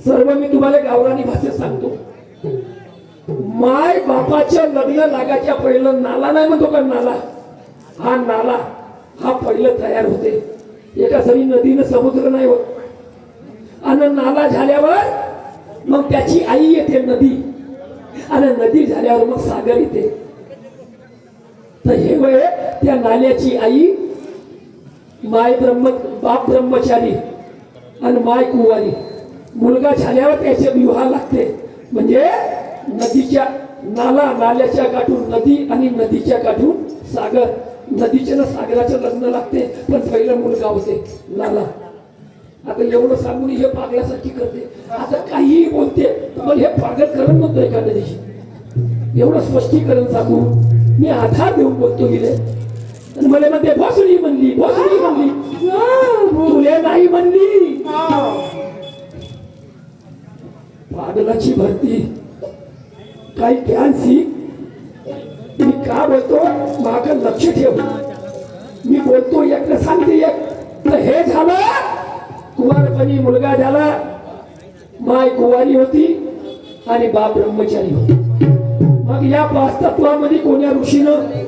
सर्व मी तुम्हाला गावरानी भाषेत सांगतो. माय बापाच्या लग्न लागायच्या पहिलं नाला नाही म्हणतो का, नाला, हा नाला हा पहिलं तयार होते. एका सरी नदीनं समुद्र नाही होत. आणि नाला झाल्यावर मग त्याची आई येते नदी, आणि नदी झाल्यावर मग सागर येते. तर हे वय त्या नाल्याची आई, बाप ब्रह्मचारी आणि माय कुवारी. मुलगा झाल्यावर त्याचे विवाह लागते. म्हणजे नदीच्या नाल्याच्या काठून नदी आणि नदीच्या काठून सागर, नदीच्या सागराचं लग्न लागते. पण पहिलं मुलगा होते नाला. आता एवढं सांगून हे पागलासारखी करते. आता काहीही बोलते पण हे पागल करून म्हणतो एखाद्या दिवशी. एवढं स्पष्टीकरण सांगू मी आधार देऊन बोलतो गेले. आणि मला म्हणते भोसडी म्हणली, भोसडी म्हणली, तुले नाही म्हणली. पागलाची भरती काही ज्ञान शिक. मी का बोलतो माग लक्ष ठेव. मी बोलतो एक सांगते एक. तर हे झालं कुवारपणी मुलगा झाला, माय कुवारी होती आणि बाप ब्रह्मचारी होती. मग या पाच तत्वामध्ये कोण्या ऋषीनं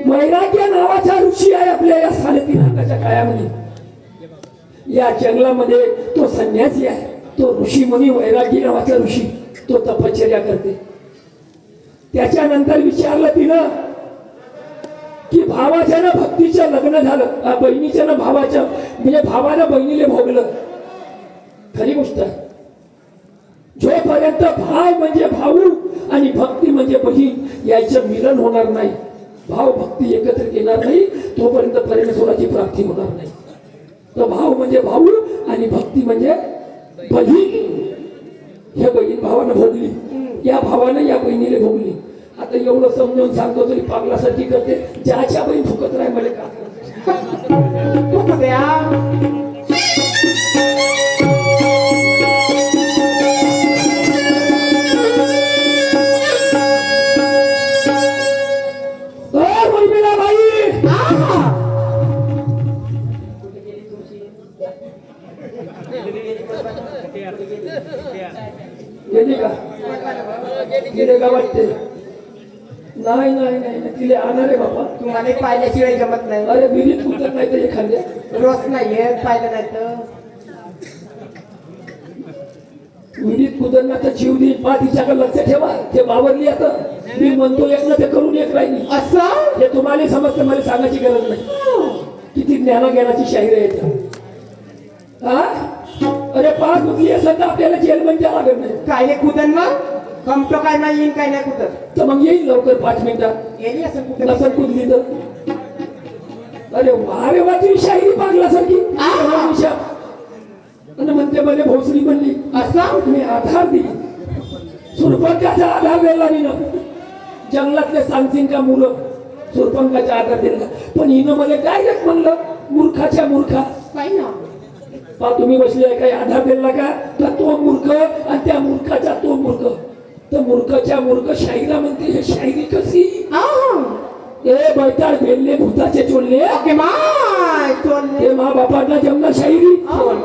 वैराग्य नावाचा ऋषी आहे आपल्या या 3.5 काळामध्ये. या जंगलामध्ये तो संन्यासी आहे. तो ऋषी मुनी वैराग्य नावाचा ऋषी, तो तपश्चर्या करते. त्याच्यानंतर विचारलं तिनं की भावाच्या ना भक्तीचं लग्न झालं, बहिणीच्या ना भावाचं, म्हणजे भावानं बहिणीला भोगलं. खरी गोष्ट आहे. जोपर्यंत भाव म्हणजे भाऊ आणि भक्ती म्हणजे बहीण याचं मिलन होणार नाही, भाव भक्ती एकत्र येणार नाही, तोपर्यंत परमेश्वराची प्राप्ती होणार नाही. तर भाव म्हणजे भाऊ आणि भक्ती म्हणजे बहीण. हे बहीण भावानं भोगली, या भावानं या बहिणीला भोगली. आता एवढं समजावून सांगतो तरी पागलासारखी करते. ज्याच्या बहीण फुकत राही मला का गेली का? गेले का वाटते? नाही नाही नाही तिले आणणार आहे बाबा. तुम्हाला पाहिल्याशिवाय जमत नाही. अरे विहिरीत उतरत नाही तर एखाद्या रोज नाहीये पाहिलं नाही तर विहिरीत उतरणार तर जीव देईल. पा तिच्याकडे लक्ष ठेवा. ते बावरली आता मी म्हणतो एक ना ते करून एक राहिली. असं हे तुम्हाला समजतं, मला सांगायची गरज नाही. किती ज्ञानाज्ञानाची शाहीर आहे. हा अरे पाच मुली असं तर आपल्याला जेलमध्ये लागत नाही. काय हे कुदन मग कमतो काय नाही येईन काय नाही कुदत. तर मग येईल लवकर 5 मिनिटात. येईल असं कुठं असं कुदली तर. अरे वा रे वा, तुझी शाहिरी पागलासारखी. आणि म्हणते मला भोसडी म्हणली. असं मी आधार दिली. सुरपंखाचा आधार दिला मी. जंगलातले सांगतील का मुलं सुरपंखाचा आधार दिला. पण हिनं मला डायरेक्ट म्हणलं मूर्खाच्या मूर्खा. काय ना पा तुम्ही बसले काही आधार दिला का? तर तो मूर्ख आणि त्या मूर्खाचा तो मूर्ख. तर मूर्खाच्या मूर्ख शाहिरा म्हणते. हे शाहिरी कशी? ए बैताळ भेलले भूताचे चोरले ते मा बापांना जमना शाहिरी.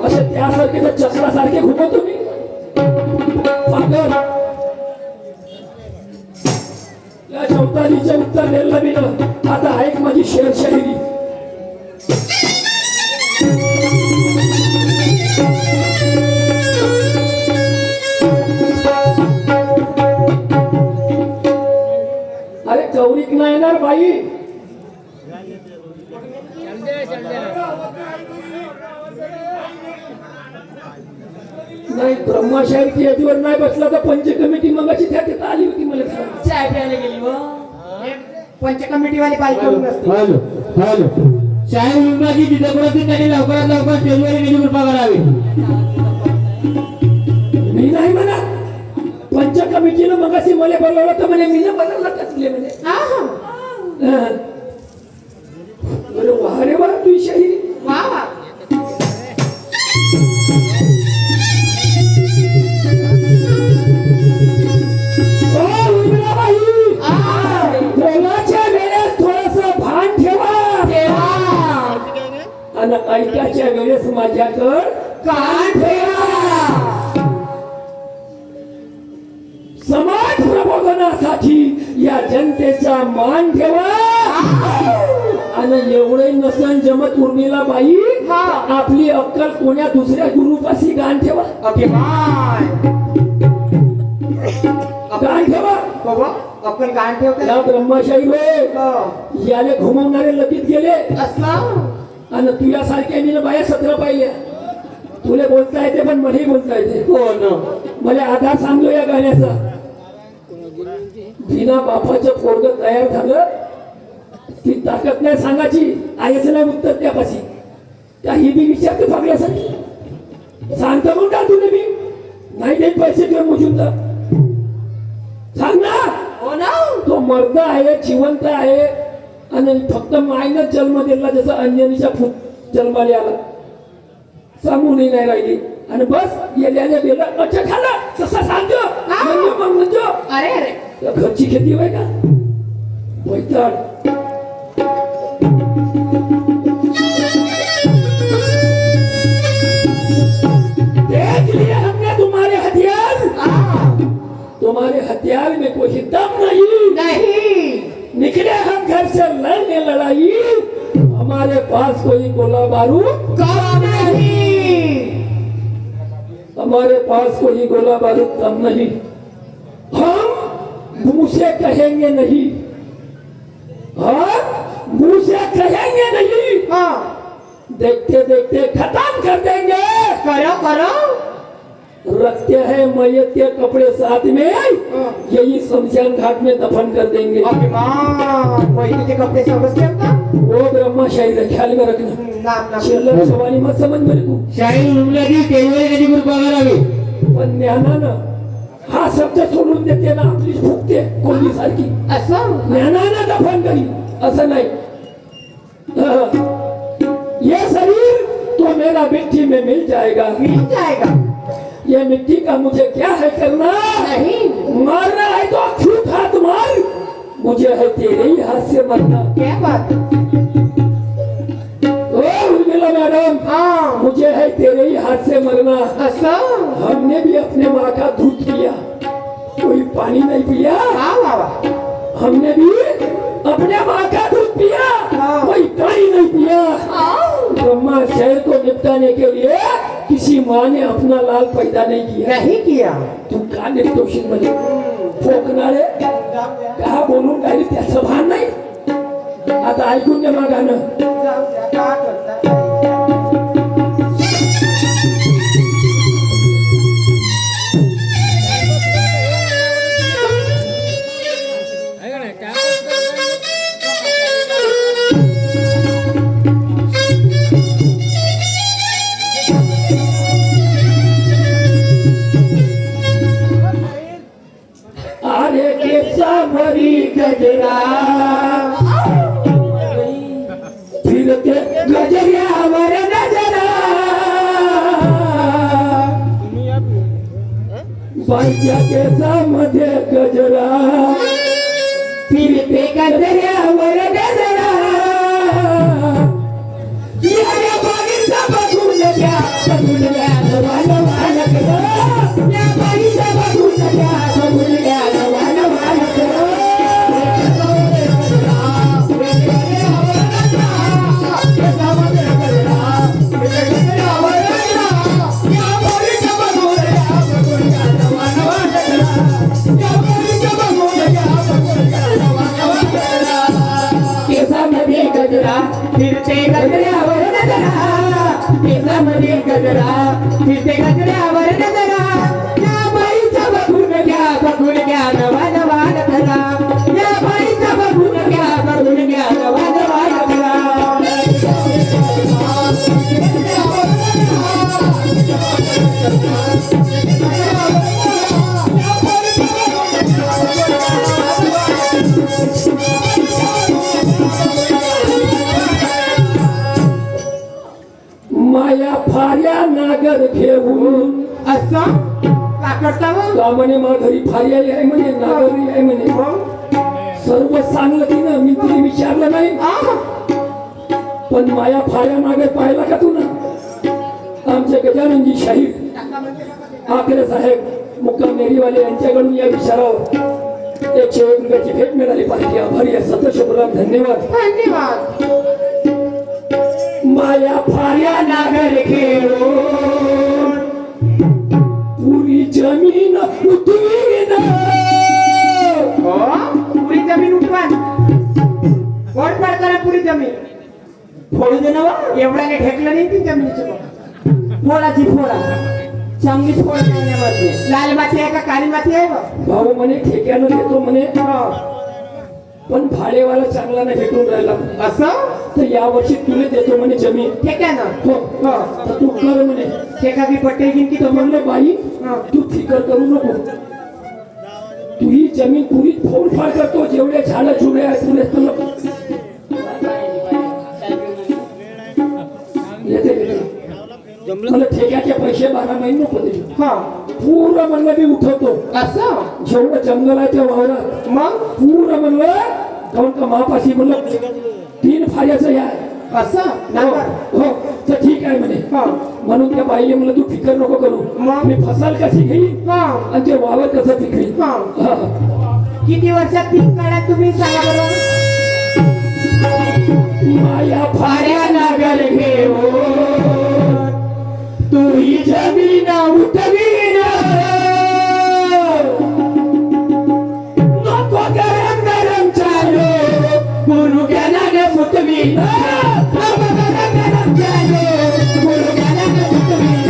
असं त्यासारखे तर चक्रासारखे घुमवतो मी. या चौतारीचे उत्तर दिलं मी. आता ऐक माझी शेर शाहिरी. अरे गौरीक नाही येणार बाई. नाही ब्रह्मशाहीर ती यादीवर नाही बसला तर पंच कमिटी मगाची त्या तिथं आली होती. मला चाय प्यायला गेली व पंच कमिटी वाली बाई करून असते. हॅलो हॅलो शाहीर विभागी तिथे कोणती त्यांनी लवकरात लवकर स्टेजवर निधी कृपा करावी. मी नाही म्हणा. पंच कमिटीनं मगाशी मला बोलवलं तर म्हणे मी बनवलं कसले म्हणे. अरे वा रे वा तुझी शाहिरी. वा वा बोलाच्या वेळेस थोडस भान ठेवा. आणि ऐकायच्या वेळेस माझ्याकडं कान ठेवा. समाज प्रबोधनासाठी या जनतेचा मान ठेवा. आणि एवढे नसन जमत उर्मिला बाई, हा. आपली अक्कल कोण्या दुसऱ्या गुरुपाशी गाण ठेवा. अभिमान. गाण ठेवा. बाबा आपण कान ठेवतो. या ब्रह्मशाही होय हो. याले घुमवणारे लगीत गेले. असं आणि तुझ्यासारख्या मी बाया 17 पाहिल्या. तुला बोलता येते पण मलाही बोलता येते. हो ना. मला आधार सांगलो या गाण्याचा. बिना बापाचं पोरग तयार झालं ती ताकद नाही सांगायची. आयचं नाही उत्तर त्यापाशी. काही बी विचारते फगल्यासाठी सांगतो मग का तुला मी नाही देत पैसे देऊन मुजून तर सांग ना. हो ना. तो मर्द आहे, जिवंत आहे आणि फक्त मायनच जन्म दिला. जसं अंजनीच्या फूट जन्माला आला सांगूनही नाही राहिली. आणि बस येल्याने बेला अच्छा खाल्लं तसं सांगतो म्हणजे मग म्हणतो अरे अरे त्या घरची खेती होय का बैताड. देख लिए हमने तुम्हारे हथियार. तुम्हारे हथियार में कोई दम नहीं. नहीं. निकले हम घर से लड़ने लड़ाई. हमारे पास कोई गोला बारूद कम नहीं. हमारे पास कोई गोला बारूद कम नहीं. हम मुंह से कहेंगे नहीं. हम मुंह से कहेंगे नहीं. हाँ. देखते देखते खत्म कर देंगे. करो करो. रखते हैं मैयत के कपड़े साथ में, यही शमशान घाट में दफन कर देंगे. अभिमान. वही कपडे समज ठेवता. वो ब्रह्मशाही है, ख्याल में रखना. नाम नाम. चिल्लर सवाली मत समझ मेरे को. शाहीर उलमाची स्टेजवर कधी कृपा करावी. पण ज्ञानानं हा शब्द सोडून देते ना आपली फुकते कोणी सारखी. असं. ज्ञानानं दफन करी असं नाही. ये शरीर तो मेरा मिट्टी में मिल जाएगा. मिल जाएगा. ये मिट्टी का मुझे क्या है करना. नहीं. मारना है तो खूब हाथ मार. मुझे है तेरे ही हाथ से मरना. क्या बात. ओ उर्मिला मैडम, हाँ. मुझे है तेरे ही हाथ से मरना. असं. हमने भी अपने माँ का दूध पिया, कोई पानी नहीं पिया. वा वा वा. हमने भी अपने माँ का दूध पिया, हाँ. कोई पानी नहीं पिया. हाँ. ब्रह्मा शहर को निपटाने के लिए किसी माँ ने अपना लाल पैदा नहीं किया. नहीं किया. तू का निर्दोषी बने फोकणारे का बोलून काही त्याचं भान नाही. आता ऐकून घ्या मग गाणं. जाऊ द्या. का करता. अरे केसा भरी गजरा फिरते गजऱ्यावर नजरा. बाईच्या केसामध्ये गजरा फिरते गजऱ्यावर नजरा. या बाईचा बघून घ्या, बघून घ्या नवान नवान करा. या बाईचा बघून घ्या, बघून घ्या नवान नवान करा. केसामध्ये गजरा फिरते गजऱ्यावर नजरा. केसामध्ये गजरा फिरते गजऱ्यावर नजरा. या बाईचा बघून घ्या, बघून घ्या नवा नवा करा. या बाईचा बघून घ्या, बघून घ्या नवा नवा करा. माया फाऱ्या नागर घेऊन असं. का करता हो? का म्हणे मा घरी फार्या आहे म्हणे, नागरी आहे म्हणे. सर्व सांगलं तिनं, मी तिने विचारलं नाही. पण माया फाऱ्या मागे पाहिला का तू ना आमचे गजाननजी शाहीर आखरे साहेब मुक्काम मेरीवाले यांच्याकडून या विचारावर 101 रुपयाची भेट मिळाली पाहिजे. आभारी आहे. सतशुभराम. धन्यवाद. धन्यवाद. माया फाऱ्या नागर घेऊन पुरी जमीन उठवीन. हो पुरी जमीन उठवान कोण पडताना पुरी जमीन फोडू दे ना बा. एवढ्याने ढेकलं नाही ती जमिनीची फोडाची फोडा चांगली फोड करण्यामध्ये लाल माती आहे का काळी माती आहे बा? भाऊ म्हणे ठेक्यानं देतो म्हणे हो. पण भाडेवाला चांगला नाही भेटून राहिला म्हणे. असं तर या वर्षी तुला देतो म्हणे जमीन. ठेक्यानं हो हो तर तू कर म्हणे. ठेका बी पट्टे घेईन की तर म्हणलं बाई हो. तू फिकर करू नको. तू ही जमीन पुरी फोडफाड करतो. जेवढे झाडं झुडे आहेत पुरे तुला येते. मला ठेक्याचे पैसे 12 महिने नको दे. हो पूर्ण म्हणलं मी उठवतो. असं जेवढं जंगल आहे त्या वावरात मग पूर्ण म्हणलं काऊन का महापाशी म्हणलं 3 फाऱ्याचं या असं हो नांगर. हो तर ठीक आहे म्हणे. हो म्हणून त्या बाईले म्हणलं तू फिकर नको करू. मग? मी फसल कशी घेईन हो आणि ते वावर कसं पिकवीन. हो हा. किती वर्षात पीक काढा तुम्ही सांगा बरोबर. माया फाऱ्या नागर घेऊन तू ही जमीन उठवीन. नको गरम गरम चालो गुरु ज्ञानाने सुटवीन. नको गरम गरम चालो गुरु ज्ञानाने सुटवीन.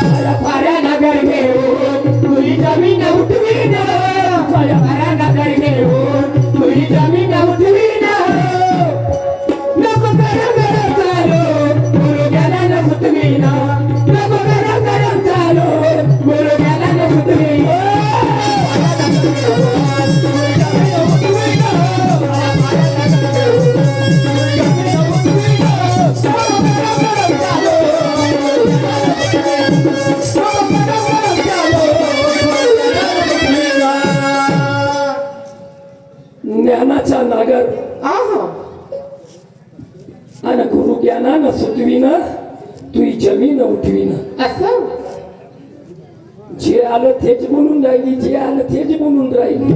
माया फाऱ्या नागर घेऊन तुझी जमीन उठवीन. माया फाऱ्या नागर घेऊन तुझी जमीन उठवीन. नको गरम गरम चालो गुरु ज्ञानाने सुटवीन. नको गरम गरम चालो गुरु ज्ञानाने सुटवीन. ज्ञानाचा नागर आहा. आणि गुरु ज्ञानानं सुटवीन. तुझी जमीन उठवीन. असं जे आलं तेच म्हणून राहिली. जे आलं तेच म्हणून राहिली.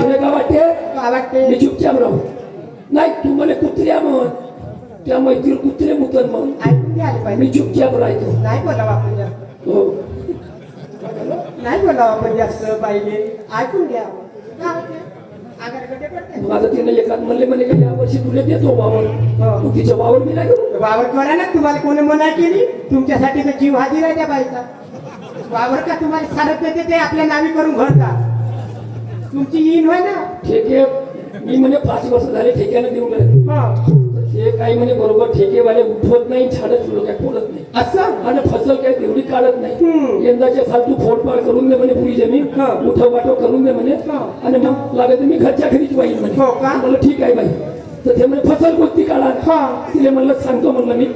तुला काय वाटते काय वाटते मी चुपचाप राहू. नाही तू मला कुत्र्या म्हण. त्या मैत्री कुत्रे मुतन म्हण. ऐकून घ्यायला पाहिजे. मी चुपचाप राहतो. नाही बोलावं आपण जास्त. हो नाही बोलावं आपण जास्त पाहिजे. ऐकून घ्या. काय होते? आगारगटे पडते. मग आता तिने एकात म्हणले म्हणे का या वर्षी तुला देतो वावर. हो. मग तिचं वावर मी नाही करू. वावर करा ना. तुम्हाला कोणी मना केली? तुमच्यासाठी तर जीव हाजीर आहे त्या बाईचा. वावर का तुम्हाला सारत देते ते आपल्या नावी करून घडता. तुमची ईन होय ना. ठेके मी म्हणे 5 वर्ष झाले ठेक्यानं देऊन राहिले. हो. ते काही म्हणे बरोबर ठेकेवाले उठवत नाही. झाडं फुलं काय फोडत नाही. असं आणि फसल काय तेवढी काढत नाही. हम्म. यंदाच्या साल तू फोडपाड करून दे म्हणे पुरी जमीन. हा. उठव वाटव करून दे म्हणे. हा. आणि मग लागत मी घरच्या घरीच पाहिजे म्हणे. हो का? म्हणलं ठीक आहे बाई. तर ते म्हणे फसल कोणती काढा. हा. तिला म्हणलं सांगतो म्हणलं मी.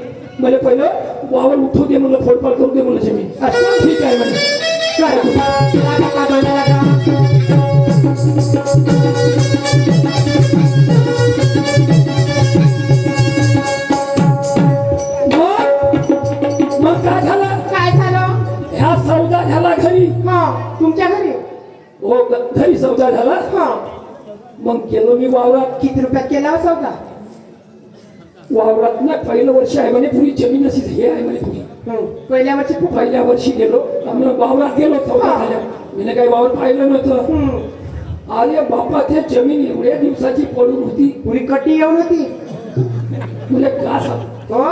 मला पहिलं वावर उठवू दे म्हणलं फोडपाड करू दे म्हणलं जमीन. असं? ठीक आहे म्हणे. लागा का बनायला का? मग काय झालं. काय झालं? ह्या सौदा झाला घरी. हा तुमच्या घरी. हो घरी सौदा झाला. हा मग गेलो मी वावरात. किती रुपयात केला हो सौदा? वावरात ना पहिलं वर्ष आहे म्हणे पुरी जमीन अशी हे आहे म्हणे पुरी. पहिल्या वर्षी खूप पहिल्या वर्षी गेलो आम्ही वावरात गेलो सौदा हा. झाल्या. मी काही वावर पाहिलं नव्हतं. हम्म. अरे बापा ते जमीन एवढ्या दिवसाची पडून होती. पुरी कटी येऊन होती. तुला का सांग हो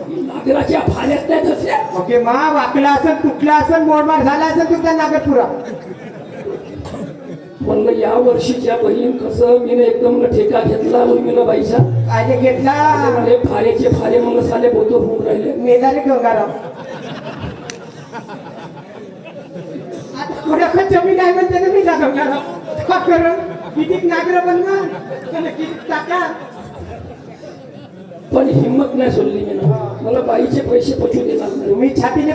नागराच्या फाऱ्यात नाही तसे. ओके मा वाकला असेल तुटला असेल मोडमाड झाला असेल तुमचा नागरपुरा. म्हणलं या वर्षीच्या बहीण कसं मी एकदम ठेका घेतला उर्मिला बाईचा. काय घेतला म्हणे फाऱ्याचे फारे म्हणलं साले बोतो होऊन राहिले. मेदाले गंगाराम. आता थोडं जमीन आहे म्हणते ना मी गंगाराम. का करून किती नागर बनवा किती टाका. पण हिंमत नाही सोडली मी ना. मला बाईचे पैसे पचू देणार नाही. तुम्ही छातीने